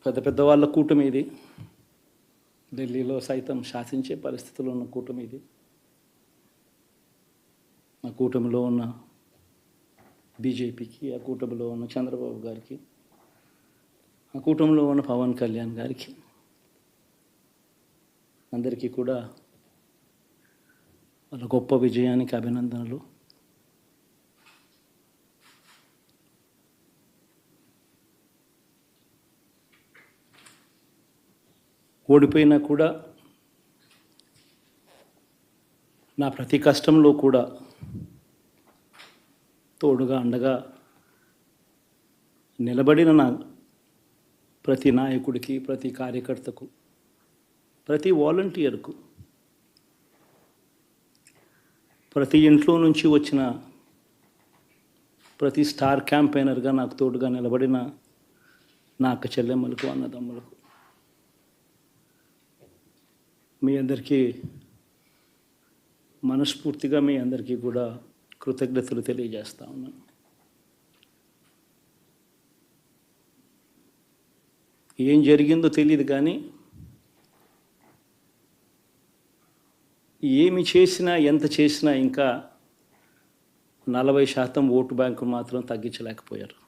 పెద్ద పెద్ద వాళ్ళ కూటమి ఇది. ఢిల్లీలో సైతం శాసించే పరిస్థితుల్లో ఉన్న కూటమి ఇది. ఆ కూటమిలో ఉన్న బీజేపీకి, ఆ కూటమిలో ఉన్న చంద్రబాబు గారికి, ఆ కూటమిలో ఉన్న పవన్ కళ్యాణ్ గారికి, అందరికీ కూడా వాళ్ళ గొప్ప విజయానికి అభినందనలు. ఓడిపోయినా కూడా నా ప్రతి కష్టంలో కూడా తోడుగా అండగా నిలబడిన నా ప్రతి నాయకుడికి, ప్రతి కార్యకర్తకు, ప్రతి వాలంటీర్కు, ప్రతి ఇంట్లో నుంచి వచ్చిన ప్రతి స్టార్ క్యాంపెయినర్గా నాకు తోడుగా నిలబడిన నా అక్క చెల్లెమ్మలకు, అన్నదమ్ములకు, మీ అందరికీ మనస్ఫూర్తిగా మీ అందరికీ కూడా కృతజ్ఞతలు తెలియజేస్తా ఉన్నాను. ఏం జరిగిందో తెలియదు కానీ ఏమి చేసినా, ఎంత చేసినా ఇంకా 40% ఓటు బ్యాంకు మాత్రం తగ్గించలేకపోయారు.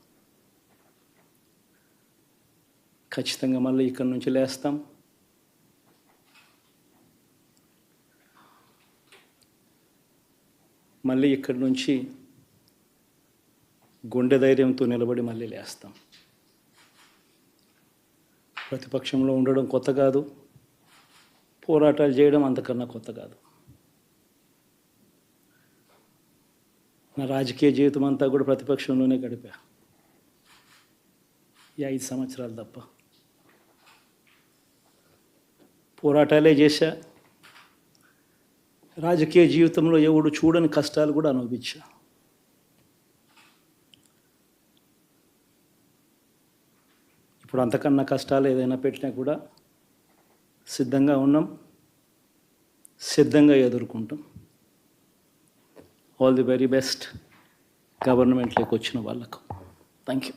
ఖచ్చితంగా మళ్ళీ ఇక్కడి నుంచి లేస్తాం. మళ్ళీ ఇక్కడి నుంచి గుండె ధైర్యంతో నిలబడి మళ్ళీ లేస్తాం. ప్రతిపక్షంలో ఉండడం కొత్త కాదు, పోరాటాలు చేయడం అంతకన్నా కొత్త కాదు. నా రాజకీయ జీవితం అంతా కూడా ప్రతిపక్షంలోనే గడిపా. ఈ 5 సంవత్సరాలు తప్ప పోరాటాలే చేశా. రాజకీయ జీవితంలో ఎవడు చూడని కష్టాలు కూడా అనుభవించా. ఇప్పుడు అంతకన్నా కష్టాలు ఏదైనా పెట్టినా కూడా సిద్ధంగా ఉన్నాం, సిద్ధంగా ఎదుర్కొంటాం. ఆల్ ది వెరీ బెస్ట్ గవర్నమెంట్లోకి వచ్చిన వాళ్ళకు. Thank you.